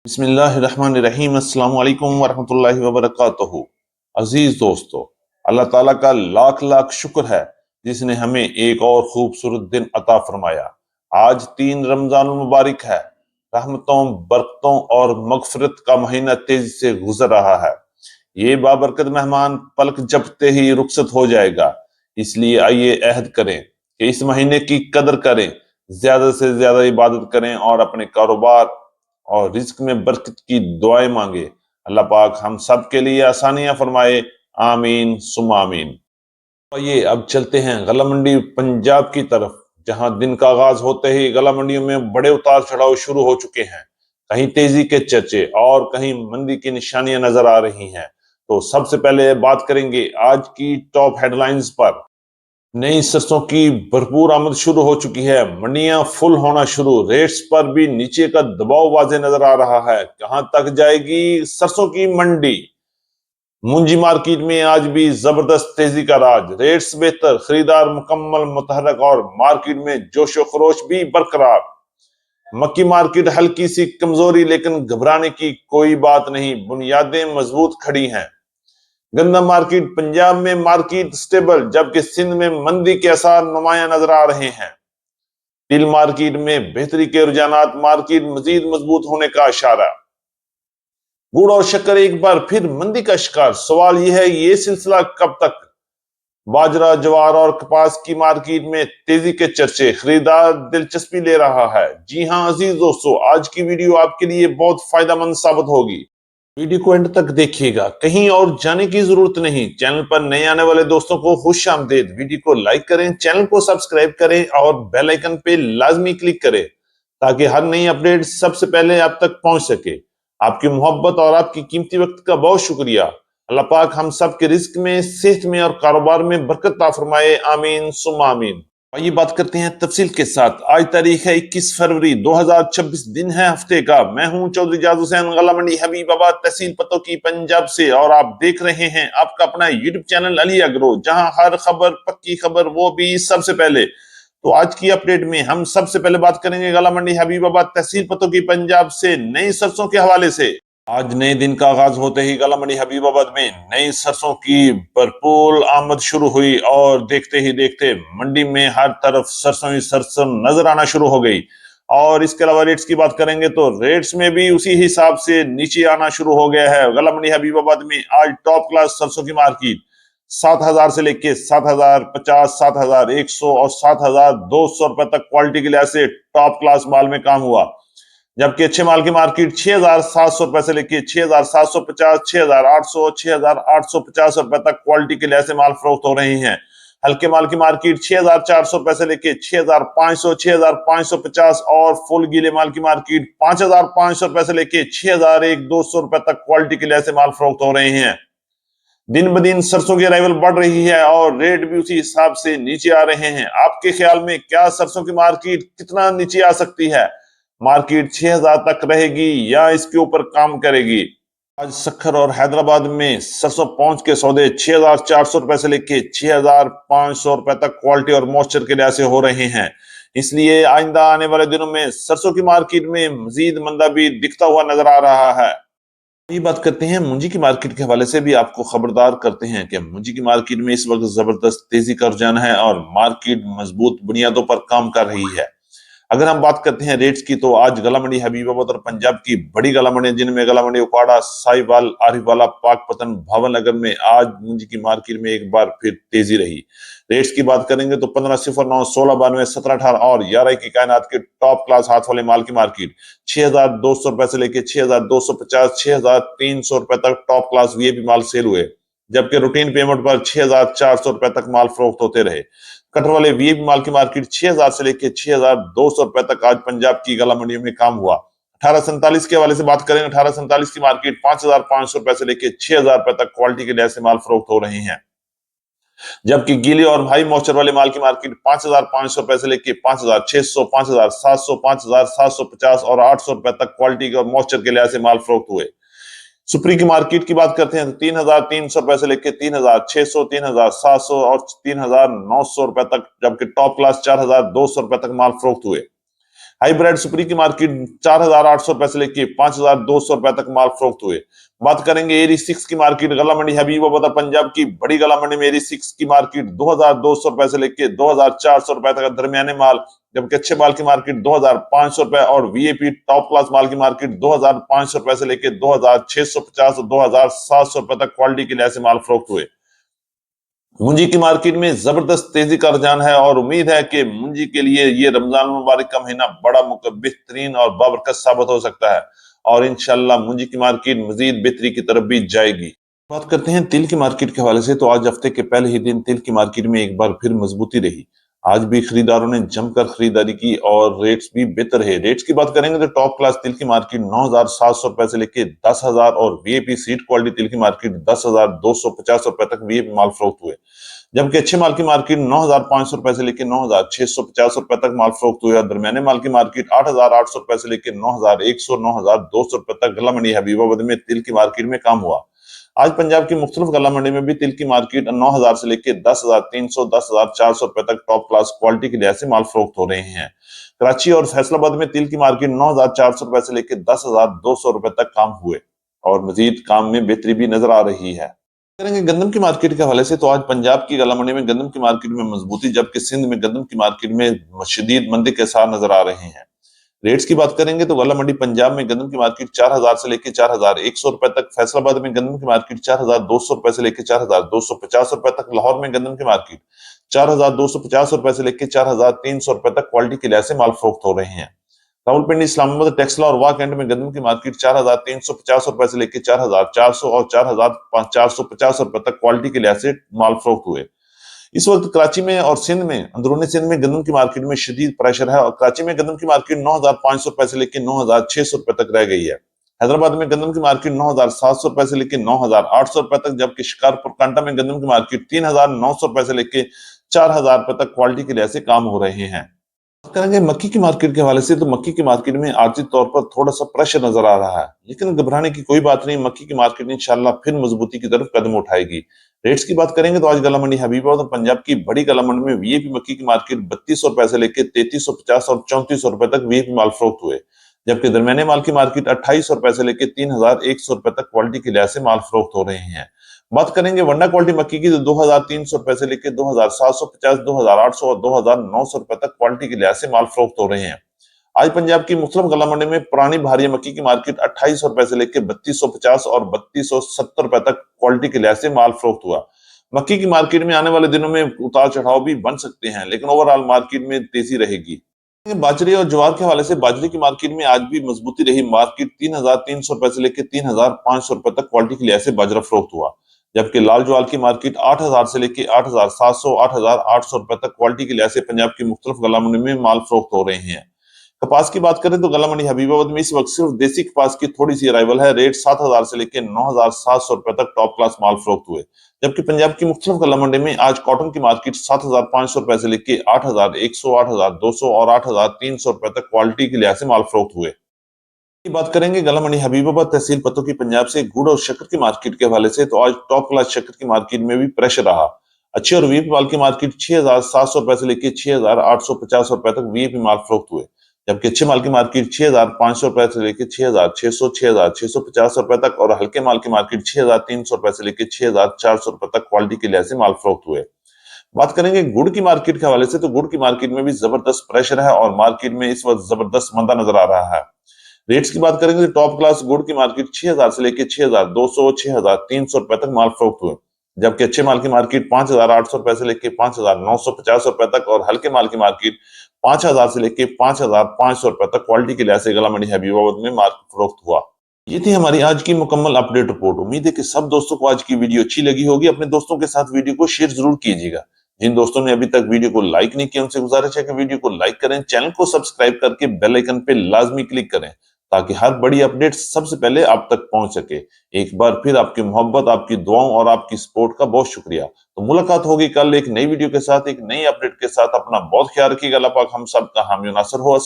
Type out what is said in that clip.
بسم اللہ الرحمن الرحیم۔ السلام علیکم ورحمۃ اللہ وبرکاتہ۔ عزیز دوستو، اللہ تعالیٰ کا لاکھ لاکھ شکر ہے جس نے ہمیں ایک اور خوبصورت دن عطا فرمایا۔ آج 3 رمضان المبارک ہے۔ رحمتوں، برکتوں اور مغفرت کا مہینہ تیزی سے گزر رہا ہے۔ یہ بابرکت مہمان پلک جھپکتے ہی رخصت ہو جائے گا، اس لیے آئیے عہد کریں کہ اس مہینے کی قدر کریں، زیادہ سے زیادہ عبادت کریں اور اپنے کاروبار اور رزق میں برکت کی دعائیں مانگے۔ اللہ پاک ہم سب کے لیے آسانیاں فرمائے، آمین ثم آمین۔ یہ اب چلتے ہیں غلہ منڈی پنجاب کی طرف، جہاں دن کا آغاز ہوتے ہی غلہ منڈیوں میں بڑے اتار چڑھاؤ شروع ہو چکے ہیں۔ کہیں تیزی کے چرچے اور کہیں مندی کی نشانیاں نظر آ رہی ہیں۔ تو سب سے پہلے بات کریں گے آج کی ٹاپ ہیڈ لائنز پر۔ نئی سرسوں کی بھرپور آمد شروع ہو چکی ہے، منڈیاں فل ہونا شروع، ریٹس پر بھی نیچے کا دباؤ واضح نظر آ رہا ہے۔ کہاں تک جائے گی سرسوں کی منڈی؟ منجی مارکیٹ میں آج بھی زبردست تیزی کا راج، ریٹس بہتر، خریدار مکمل متحرک اور مارکیٹ میں جوش و خروش بھی برقرار۔ مکی مارکیٹ ہلکی سی کمزوری، لیکن گھبرانے کی کوئی بات نہیں، بنیادیں مضبوط کھڑی ہیں۔ گندم مارکیٹ پنجاب میں مارکیٹ سٹیبل، جبکہ سندھ میں مندی کے اثار نمایاں نظر آ رہے ہیں۔ تیل مارکیٹ میں بہتری کے رجحانات، مارکیٹ مزید مضبوط ہونے کا اشارہ۔ گڑ اور شکر ایک بار پھر مندی کا شکار، سوال یہ ہے یہ سلسلہ کب تک؟ باجرہ، جوار اور کپاس کی مارکیٹ میں تیزی کے چرچے، خریدار دلچسپی لے رہا ہے۔ جی ہاں عزیز دوستو، آج کی ویڈیو آپ کے لیے بہت فائدہ مند ثابت ہوگی، ویڈیو کو اینڈ تک دیکھیے گا، کہیں اور جانے کی ضرورت نہیں۔ چینل پر نئے آنے والے دوستوں کو خوش آمدید، ویڈیو کو لائک کریں، چینل کو سبسکرائب کریں اور بیل آئیکن پہ لازمی کلک کریں تاکہ ہر نئی اپڈیٹ سب سے پہلے آپ تک پہنچ سکے۔ آپ کی محبت اور آپ کی قیمتی وقت کا بہت شکریہ۔ اللہ پاک ہم سب کے رزق میں، صحت میں اور کاروبار میں برکت عطا فرمائے، آمین ثم آمین۔ آئیے بات کرتے ہیں تفصیل کے ساتھ۔ آج تاریخ ہے 21 فروری 2026، دن ہے ہفتے کا۔ میں ہوں چودھری جاز حسین، غلہ منڈی حبیب آباد، تحصیل پتو کی پنجاب سے، اور آپ دیکھ رہے ہیں آپ کا اپنا یوٹیوب چینل علی اگرو، جہاں ہر خبر پکی خبر، وہ بھی سب سے پہلے۔ تو آج کی اپڈیٹ میں ہم سب سے پہلے بات کریں گے غلہ منڈی حبیب آباد، تحصیل پتو کی پنجاب سے نئی سرسوں کے حوالے سے۔ آج نئے دن کا آغاز ہوتے ہی غلہ منڈی حبیب آباد میں نئی سرسوں کی بھرپور آمد شروع ہوئی، اور دیکھتے ہی دیکھتے منڈی میں ہر طرف سرسوں ہی سرسوں نظر آنا شروع ہو گئی۔ اور اس کے علاوہ ریٹس کی بات کریں گے تو ریٹس میں بھی اسی حساب سے نیچے آنا شروع ہو گیا ہے۔ غلہ منڈی حبیب آباد میں آج ٹاپ کلاس سرسوں کی مارکیٹ 7,000 سے لے کے 7,050، 7,100 اور 7,200 روپے تک کوالٹی کے لحاظ سے ٹاپ کلاس مال میں کام ہوا، جبکہ اچھے مال کی مارکیٹ 6,700 روپے سے لے کے 6,750، 6,800، 6,850 روپے تک کوالٹی کے لحاظ سے مال فروخت ہو رہے ہیں۔ ہلکے مال کی مارکیٹ 6,400 روپے سے لے کے 6,500، 6,550 اور فل گیلے مال کی مارکیٹ 5,500 روپے سے لے کے 6,200 روپے تک کوالٹی کے لحاظ سے مال فروخت ہو رہے ہیں۔ دن بدن سرسوں کی ارائیول بڑھ رہی ہے اور ریٹ بھی اسی حساب سے نیچے آ رہے ہیں۔ آپ کے خیال میں کیا سرسوں کی مارکیٹ کتنا نیچے آ سکتی ہے؟ مارکیٹ 6,000 تک رہے گی یا اس کے اوپر کام کرے گی؟ آج سکھر اور حیدرآباد میں سرسوں پہنچ کے سودے 6,400 روپے سے لے کے 6,500 روپے تک کوالٹی اور موئسچر کے لحاظ سے ہو رہے ہیں۔ اس لیے آئندہ آنے والے دنوں میں سرسوں کی مارکیٹ میں مزید مندا بھی دکھتا ہوا نظر آ رہا ہے۔ یہ بات کرتے ہیں منجی کی مارکیٹ کے حوالے سے بھی آپ کو خبردار کرتے ہیں کہ منجی کی مارکیٹ میں اس وقت زبردست تیزی کا رجحان ہے اور مارکیٹ مضبوط بنیادوں پر کام کر رہی ہے۔ اگر ہم بات کرتے ہیں ریٹس کی تو آج غلہ منڈی حبیب آباد اور پنجاب کی بڑی غلہ منڈی، جن میں غلہ منڈی اکواڑہ، ساہیوال، عارف والا، پاک پتن، بھاون نگر میں آج منجی کی مارکیٹ میں ایک بار پھر تیزی رہی۔ ریٹس کی بات کریں گے تو 1509، 1692، 1718 اور 11 کی کائنات کے ٹاپ کلاس ہاتھ والے مال کی مارکیٹ 6,200 روپے سے لے کے 6,250، 6,300 روپے تک top class V A P مال سیل ہوئے، جبکہ روٹین پیمنٹ پر 6,400 روپے تک مال فروخت ہوتے رہے۔ کٹر والے وی اے پی مال کی مارکیٹ 6,000 سے لے کے 6,200 روپے تک آج پنجاب کی غلہ منڈیوں میں کام ہوا۔ 1847 کے حوالے سے بات کریں، 1847 کی مارکیٹ 5,500 روپے سے لے کے 6,000 روپے تک کوالٹی کے لحاظ سے مال فروخت ہو رہے ہیں، جبکہ گیلے اور ہائی موئسچر والے مال کی مارکیٹ 5,500 روپے سے لے کے 5,600، 5,700، 5,750 اور 800 روپے تک کوالٹی اور موئسچر کے لحاظ سے مال فروخت ہوئے۔ سپری کی مارکیٹ کی بات کرتے ہیں تو 3,300 روپے سے لے کے 3,600، 3,700 اور 3,900 روپے تک، جبکہ ٹاپ کلاس 4,200 روپے تک مال فروخت ہوئے۔ हाइब्रिड सुपरी की मार्केट 4,800 रुपए से लेके 5,200 रुपए तक माल फरोख्त हुए। बात करेंगे एरी 6 की मार्केट, गला मंडी हबीबाबाद पंजाब की बड़ी गला मंडी में एरी 6 की मार्केट 2,200 रुपए से लेके 2,400 रुपए तक दरमियाने माल, जबकि अच्छे माल की मार्केट 2,500 रुपए और वीआईपी टॉप क्लास माल की मार्केट 2,500 रुपए से लेके 2,650 और 2,700 रुपए तक क्वालिटी के लिहाज से माल फरोख्त हुए। मुंजी की मार्केट में जबरदस्त तेजी का रुझान है और उम्मीद है कि मुंजी के लिए ये रमजान मुबारक का महीना बड़ा बेहतरीन और बाबरकत साबित हो सकता है और इंशाल्लाह मुंजी की मार्केट मजीद बेहतरी की तरफ भी जाएगी। बात करते हैं तिल की मार्केट के हवाले से, तो आज हफ्ते के पहले ही दिन तिल की मार्केट में एक बार फिर मजबूती रही। आज भी खरीदारों ने जमकर खरीदारी की और रेट्स भी बेहतर रहे। रेट्स की बात करेंगे तो टॉप क्लास तिल की मार्केट 9,700 रुपए से लेके 10,000 और वीआईपी सीड क्वालिटी तिल की मार्केट 10,250 रुपए तक वीआईपी माल फरोख्त हुए। जबकि अच्छे माल की मार्केट 9,500 रुपए से लेकर 9,650 रुपए तक माल फरोख्त हुए और दरमियाने माल की मार्केट 8,800 रुपए से लेकर 9,100 9,200 रुपए तक गला मंडी हबीबाबाद में तिल की मार्केट में काम हुआ। आज पंजाब की मुख्तलिफ गला मंडी में भी तिल की मार्केट 9,000 से लेकर 10,300 10,400 रुपए तक टॉप क्लास क्वालिटी के लिहाज से माल फरोख्त हो रहे हैं। कराची और फैसलाबाद में तिल की मार्केट 9,400 रुपए से लेकर 10,200 रुपए तक काम हुए और मजीद काम में बेहतरी भी नजर आ रही है। करेंगे गंदम की मार्केट के हवाले से, तो आज पंजाब की गला मंडी में गंदम की मार्केट में मजबूती, जबकि सिंध में गंदम की मार्केट में शदीद मंदी के साथ नजर आ रहे हैं। रेट्स की बात करेंगे तो गला मंडी पंजाब में गंदम की मार्केट 4,000 से लेकर 4,100 रुपए तक, फैसलाबाद में गंदम की मार्केट 4,200 रुपए से लेकर 4,250 रुपए तक, लाहौर में गंदम की मार्केट 4,250 रुपए से लेकर 4,300 रुपए तक क्वालिटी के लिहाज से माल फरोख्त हो रहे हैं। रावलपिंडी, इस्लामाबाद, टेक्सला और वाक एंड में गंदम की मार्केट 4,350 रुपए से लेकर 4,400 और 4,450 रुपए तक क्वालिटी के लिहाज से माल फरोख्त हुए। इस वक्त कराची में और सिंध में, अंदरूनी सिंध में गंदम की मार्केट में शदीद प्रेशर है और कराची में गंदम की मार्केट 9,500 रुपए से लेकर 9,600 रुपए तक रह गई है। हैदराबाद में गंदम की मार्केट 9,700 रुपए से लेकर 9,800 रुपए तक, जबकि शिकारपुर कांटा में गंदम की मार्केट 3,900 रुपए से लेकर 4,000 रुपए तक क्वालिटी के लिहाज से काम हो रहे हैं। बात करेंगे मक्की की मार्केट के हवाले से, तो मक्की की मार्केट में आर्थिक तौर पर थोड़ा सा प्रेशर नजर आ रहा है, लेकिन घबराने की कोई बात नहीं। मक्की की मार्केट इंशाल्लाह फिर मजबूती की तरफ कदम उठाएगी। रेट्स की बात करेंगे तो आज गला मंडी हबीबाबाद और पंजाब की बड़ी गला मंडी में वीआईपी मक्की की मार्केट 3,200 रुपए से लेकर 3,350 और 3,400 रुपए तक वीआईपी माल फरोख्त हुए, जबकि दरमियाने माल की मार्केट 2,800 रुपए से लेकर 3,100 रुपए तक क्वालिटी के लिहाज से माल फरोख्त हो रहे हैं। बात करेंगे वंडा क्वालिटी मक्की की, तो 2,300 रुपए से लेकर 2,750, 2,800 और 2,900 रुपए तक क्वालिटी के लिहाज से माल फरोख्त हो रहे हैं। आज पंजाब की मुख्तलिफ गला मंडी में पुरानी भारी मक्की की मार्केट 2,800 रुपए से लेकर 3,250 और 3,270 रुपए तक क्वालिटी के लिहाज से माल फरोख्त हुआ। मक्की की मार्केट में आने वाले दिनों में उतार चढ़ाव भी बन सकते हैं, लेकिन ओवरऑल मार्केट में तेजी रहेगी। बाजरे और ज्वार के हवाले से, बाजरे की मार्केट में आज भी मजबूती रही। मार्केट 3,300 रुपए से लेकर 3,500 रुपए तक क्वालिटी के लिहाज से बाजरा फरोख्त हुआ, जबकि लाल ज्वार की मार्केट 8,000 से लेकर 8,700 8,800 रुपए तक क्वालिटी के लिहाज से पंजाब की मुख्तलिफ गला मंडी में माल फरोख्त हो रहे हैं। कपास की बात करें तो गला मंडी हबीबाबाद में इस वक्त सिर्फ देसी कपास की थोड़ी सी अराइवल है। रेट 7,000 से लेकर 9,700 रुपए तक टॉप क्लास माल फरोख्त हुए, जबकि पंजाब की मुख्तलिफ गला मंडी में आज कॉटन की मार्केट 7,500 रुपए से लेकर 8,100 8,200 और 8,300 रुपए तक क्वालिटी के लिहाज से माल फरोख्त हुए। की बात करेंगे गला मंडी हबीबाबाद तहसील पत्तों की पंजाब से गुड़ और शक्कर की मार्केट के हवाले से, तो आज टॉप क्लास शक्कर की मार्केट में भी प्रेशर रहा। अच्छी और वीआईपी माल की मार्केट 6,700 रुपए से लेकर 6,850 रुपए तक वीआईपी माल फरोख्त हुए, जबकि अच्छे माल की मार्केट 6,500 रुपए से लेकर 6,600 6,650 रुपए तक और हल्के माल की मार्केट 6,300 रुपए से लेकर 6,400 रुपए तक क्वालिटी के लिहाज से माल फरोख्त हुए। बात करेंगे गुड़ की मार्केट के हवाले से, तो गुड़ की मार्केट में भी जबरदस्त प्रेशर है और मार्केट में इस वक्त जबरदस्त मंदा नजर आ रहा है। रेट्स की बात करेंगे तो टॉप क्लास गुड़ की मार्केट 6,000 से लेकर 6,200 6,300 रुपए तक माल फरोख्त हुए, जबकि अच्छे माल की मार्केट 5,800 रुपए से लेकर 5,950 रुपए तक और हल्के माल की मार्केट 5,000 से लेकर 5,500 रुपए तक क्वालिटी के लिहाज से गला मंडी हबीबाबाद में माल फरोख्त हुआ। ये थी हमारी आज की मुकम्मल अपडेट रिपोर्ट। उम्मीद है कि सब दोस्तों को आज की वीडियो अच्छी लगी होगी। अपने दोस्तों के साथ वीडियो को शेयर जरूर कीजिएगा। जिन दोस्तों ने अभी तक वीडियो को लाइक नहीं किया, उनसे गुजारिश है कि वीडियो को लाइक करें, चैनल को सब्सक्राइब करके बेल आइकन पे लाजमी क्लिक करें, ताकि हर बड़ी अपडेट सबसे पहले आप तक पहुंच सके। एक बार फिर आपकी मोहब्बत, आपकी दुआओं और आपकी सपोर्ट का बहुत शुक्रिया। तो मुलाकात होगी कल एक नई वीडियो के साथ, एक नई अपडेट के साथ। अपना बहुत ख्याल रखिएगा। अल्लाह पाक हम सब का हामी नासर हो।